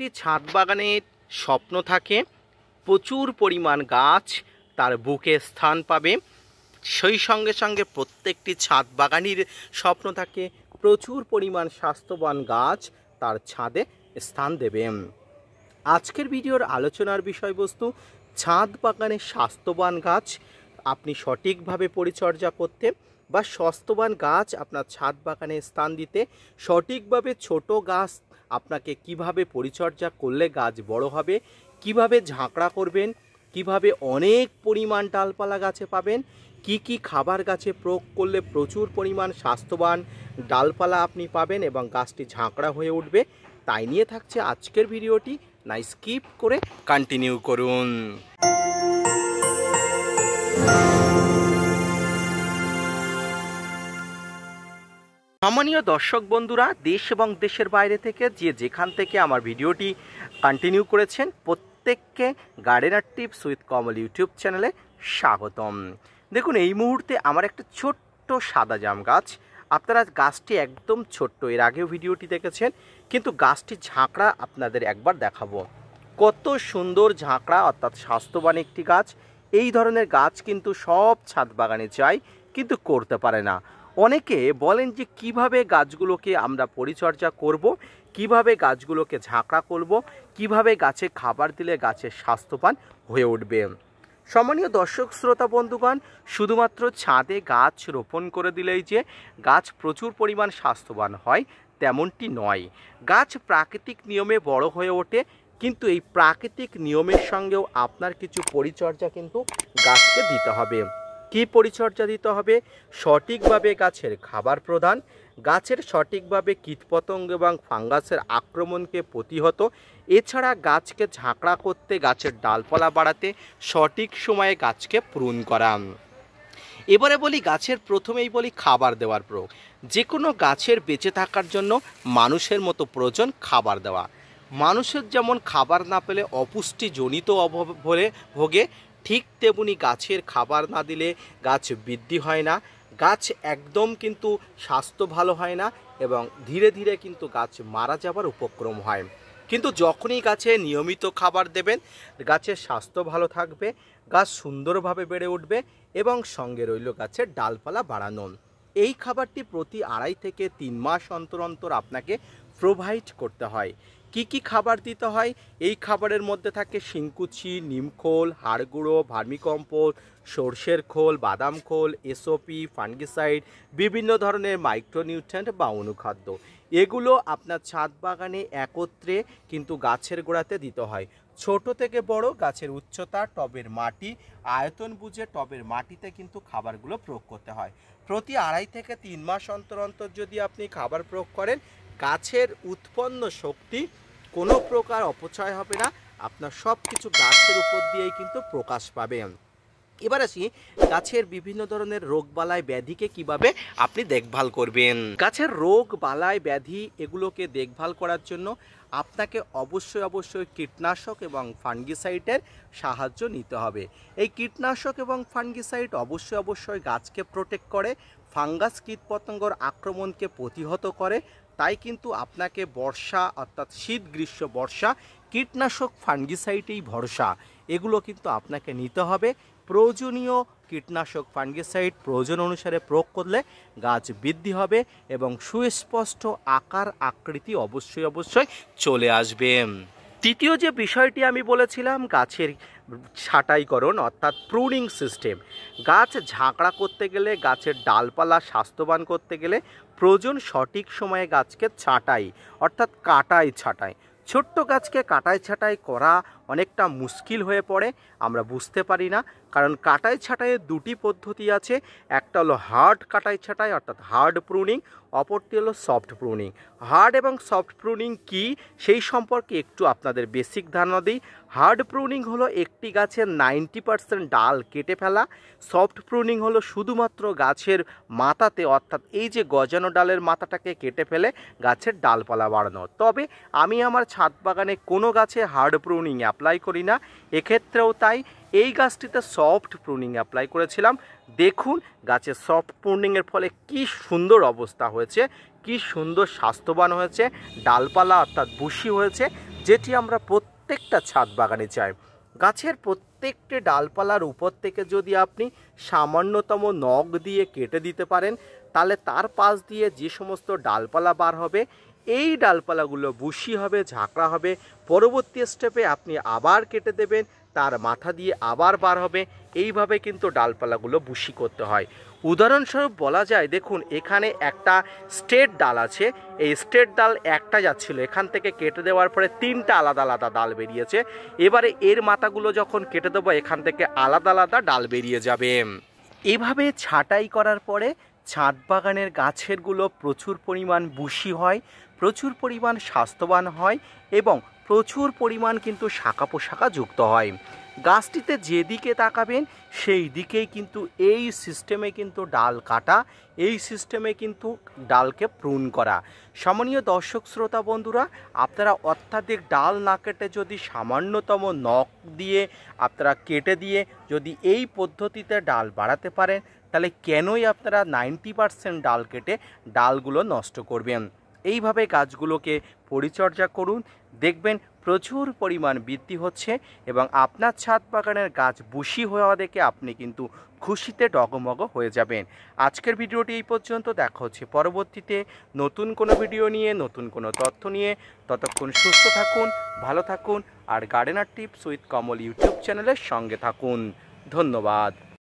প্রত্যেকটি ছাদ বাগানের স্বপ্ন থাকে প্রচুর পরিমাণ গাছ তার বুকে স্থান পাবে। সেই সঙ্গে সঙ্গে প্রত্যেকটি ছাদ বাগানির স্বপ্ন থাকে প্রচুর পরিমাণ স্বাস্থ্যবান গাছ তার ছাদে স্থান দেবে। আজকের ভিডিওর আলোচনার বিষয়বস্তু ছাদ বাগানে স্বাস্থ্যবান গাছ আপনি সঠিকভাবে পরিচর্যা করতে বা স্বাস্থ্যবান গাছ আপনার ছাদ বাগানে স্থান দিতে, সঠিকভাবে ছোট গাছ আপনাকে কিভাবে পরিচর্যা করলে গাছ বড় হবে, কিভাবে ঝাঁকড়া করবেন, কিভাবে অনেক পরিমাণ ডালপালা গাছে পাবেন, কি খাবার গাছে প্রয়োগ করলে প্রচুর পরিমাণ স্বাস্থ্যবান ডালপালা আপনি পাবেন এবং গাছটি ঝাঁকড়া হয়ে উঠবে, তাই নিয়ে থাকছে আজকের ভিডিওটি। না স্কিপ করে কন্টিনিউ করুন। সম্মানীয় দর্শক বন্ধুরা, দেশ এবং দেশের বাইরে থেকে যেখান থেকে আমার ভিডিওটি কন্টিনিউ করেছেন প্রত্যেককে gardener tips with Kamal YouTube চ্যানেলে স্বাগতম। দেখুন, এই মুহূর্তে আমার একটা ছোট্ট সাদা জাম গাছ, আপনারা গাছটি একদম ছোট্ট, এর আগেও ভিডিওটি দেখেছেন, কিন্তু গাছটি ঝাঁকড়া আপনাদের একবার দেখাবো। কত সুন্দর ঝাঁকড়া অর্থাৎ স্বাস্থ্যবান একটি গাছ। এই ধরনের গাছ কিন্তু সব ছাদ বাগানে চাই, কিন্তু করতে পারে না। অনেকে বলেন যে কিভাবে গাছগুলোকে আমরা পরিচর্যা করব, কিভাবে গাছগুলোকে ঝাঁকড়া করব, কিভাবে গাছে খাবার দিলে গাছের স্বাস্থ্যবান হয়ে উঠবে। সম্মানীয় দর্শক শ্রোতা বন্ধুগণ, শুধুমাত্র ছাদে গাছ রোপণ করে দিলেই যে গাছ প্রচুর পরিমাণ স্বাস্থ্যবান হয় তেমনটি নয়। গাছ প্রাকৃতিক নিয়মে বড় হয়ে ওঠে, কিন্তু এই প্রাকৃতিক নিয়মের সঙ্গেও আপনার কিছু পরিচর্যা কিন্তু গাছকে দিতে হবে। কি পরিচর্যা দিতে হবে? সঠিকভাবে গাছের খাবার প্রদান, গাছের সঠিকভাবে কীটপতঙ্গ এবং ফাঙ্গাসের আক্রমণকে প্রতিহত, এছাড়া গাছকে ঝাঁকড়া করতে, গাছের ডালপালা বাড়াতে সঠিক সময়ে গাছকে প্রুন করা। এবারে বলি গাছের প্রথমেই বলি খাবার দেওয়ার প্রয়োগ। যে কোনো গাছের বেঁচে থাকার জন্য মানুষের মতো প্রয়োজন খাবার দেওয়া। মানুষের যেমন খাবার না পেলে অপুষ্টিজনিত অভাব ভোগে, ঠিক তেমনি গাছের খাবার না দিলে গাছ বৃদ্ধি হয় না, গাছ একদম কিন্তু স্বাস্থ্য ভালো হয় না এবং ধীরে ধীরে কিন্তু গাছ মারা যাবার উপক্রম হয়। কিন্তু যখনই গাছে নিয়মিত খাবার দেবেন, গাছের স্বাস্থ্য ভালো থাকবে, গাছ সুন্দরভাবে বেড়ে উঠবে এবং সঙ্গে রইল গাছের ডালপালা বাড়ানো। এই খাবারটি প্রতি 2.5 থেকে 3 মাস অন্তর অন্তর আপনাকে প্রোভাইড করতে হয়। কি খাবার দিতে হয়? এই খাবারের মধ্যে থাকে শিংকুচি, নিমখোল, হাড়গুঁড়ো, ভার্মিকম্পোস্ট, সর্ষের খোল, বাদাম খোল, এসওপি, ফাঙ্গিসাইড, বিভিন্ন ধরনের মাইক্রোনিউট্রিয়েন্ট বা অনুখাদ্য। এগুলো আপনার ছাদ বাগানে একত্রে কিন্তু গাছের গোড়াতে দিতে হয়। ছোট থেকে বড় গাছের উচ্চতা, টবের মাটি, আয়তন বুঝে টবের মাটিতে কিন্তু খাবারগুলো প্রয়োগ করতে হয়। প্রতি 2.5 থেকে 3 মাস অন্তর অন্তর যদি আপনি খাবার প্রয়োগ করেন, গাছের উৎপন্ন শক্তি কোনো প্রকার অপচয় হবে না, আপনার সব কিছু গাছের উপর দিয়েই কিন্তু প্রকাশ পাবে। এবার আসি গাছের বিভিন্ন ধরনের রোগ বালাই ব্যাধিকে কিভাবে আপনি দেখভাল করবেন। গাছের রোগ বালাই ব্যাধি এগুলোকে দেখভাল করার জন্য আপনাকে অবশ্যই কীটনাশক এবং ফাঙ্গিসাইডের সাহায্য নিতে হবে। এই কীটনাশক এবং ফাঙ্গিসাইড অবশ্যই গাছকে প্রোটেক্ট করে, ফাঙ্গাস কীটপতঙ্গর আক্রমণকে প্রতিহত করে। তাই কিন্তু আপনাকে বর্ষা অর্থাৎ শীত গ্রীষ্ম বর্ষা কীটনাশক ফাঙ্গিসাইডেই ভরসা, এগুলো কিন্তু আপনাকে নিতে হবে। প্রয়োজনীয় কীটনাশক ফাঙ্গিসাইড প্রয়োজন অনুসারে প্রয়োগ করলে গাছ বৃদ্ধি হবে এবং সুস্পষ্ট আকার আকৃতি অবশ্যই চলে আসবে। তৃতীয় যে বিষয়টি আমি বলেছিলাম, গাছের ছাঁটাইকরণ অর্থাৎ প্রুনিং সিস্টেম। গাছ ঝাঁকড়া করতে গেলে, গাছের ডালপালা স্বাস্থ্যবান করতে গেলে প্রয়োজন সঠিক সময়ে গাছকে ছাঁটাই অর্থাৎ কাটাই ছাঁটাই। ছোট্ট গাছকে কাটাই ছাঁটাই করা অনেকটা মুশকিল হয়ে পড়ে, আমরা বুঝতে পারি না, কারণ কাটাই ছাঁটাইয়ের 2টি পদ্ধতি আছে। একটা হলো হার্ড কাটাই ছাঁটাই অর্থাৎ হার্ড প্রুনিং, অপরটি হলো সফট প্রুনিং। হার্ড এবং সফট প্রুনিং কি সেই সম্পর্কে একটু আপনাদের বেসিক ধারণা দিই। হার্ড প্রুনিং হলো একটি গাছের 90% ডাল কেটে ফেলা। সফট প্রুনিং হলো শুধুমাত্র গাছের মাথাতে অর্থাৎ এই যে গজানো ডালের মাথাটাকে কেটে ফেলে গাছের ডালপালা বাড়ানো। তবে আমি আমার ছাদ বাগানে কোনো গাছে হার্ড প্রুনিং অ্যাপ্লাই করি না, এক্ষেত্রেও তাই। এই গাছটিতে সফট প্রুনিং অ্যাপ্লাই করেছিলাম। দেখুন গাছের সফট প্রুনিংয়ের ফলে কি সুন্দর অবস্থা হয়েছে, কি সুন্দর স্বাস্থ্যবান হয়েছে, ডালপালা অর্থাৎ বুশি হয়েছে। যেটি আমরা প্রত্যেকটা ছাদ বাগানে চাই। গাছের প্রত্যেকটি ডালপালার উপর থেকে যদি আপনি সামান্যতম নখ দিয়ে কেটে দিতে পারেন, তাহলে তার পাশ দিয়ে যে সমস্ত ডালপালা বার হবে, এই ডালপালাগুলো বুশি হবে, ঝাঁকড়া হবে। পরবর্তী স্টেপে আপনি আবার কেটে দেবেন, তার মাথা দিয়ে আবার বার হবে। এইভাবে কিন্তু ডালপালাগুলো বুশি করতে হয়। উদাহরণস্বরূপ বলা যায়, দেখুন এখানে একটা স্ট্রেট ডাল আছে, এই স্ট্রেট ডাল একটা যাচ্ছিল, এখান থেকে কেটে দেওয়ার পরে 3টা আলাদা আলাদা ডাল বেরিয়েছে। এবারে এর মাথাগুলো যখন কেটে দেবো, এখান থেকে আলাদা আলাদা ডাল বেরিয়ে যাবে। এইভাবে ছাঁটাই করার পরে ছাদ বাগানের গাছেরগুলো প্রচুর পরিমাণ বুশি হয়, প্রচুর পরিমাণ স্বাস্থ্যবান হয় এবং প্রচুর পরিমাণ কিন্তু শাখা পোশাখা যুক্ত হয়। গাছটিতে যেদিকে তাকাবেন সেই দিকেই কিন্তু এই সিস্টেমে কিন্তু ডাল কাটা, এই সিস্টেমে কিন্তু ডালকে প্রুন করা। সম্মানীয় দর্শক শ্রোতা বন্ধুরা, আপনারা অত্যাধিক ডাল না কেটে যদি সামান্যতম নখ দিয়ে আপনারা কেটে দিয়ে যদি এই পদ্ধতিতে ডাল বাড়াতে পারেন, তাহলে কেনই আপনারা 90% ডাল কেটে ডালগুলো নষ্ট করবেন। এইভাবে গাছগুলোকে পরিচর্যা করুন, দেখবেন প্রচুর পরিমাণ বৃদ্ধি হচ্ছে এবং আপনার ছাদ বাগানের গাছ বুশি হওয়া দেখে আপনি কিন্তু খুশিতে ডগমগ হয়ে যাবেন। আজকের ভিডিওটি এই পর্যন্ত, দেখা হচ্ছে পরবর্তীতে নতুন কোনো ভিডিও নিয়ে, নতুন কোনো তথ্য নিয়ে। ততক্ষণ সুস্থ থাকুন, ভালো থাকুন আর gardener tips with Kamal YouTube চ্যানেলের সঙ্গে থাকুন। ধন্যবাদ।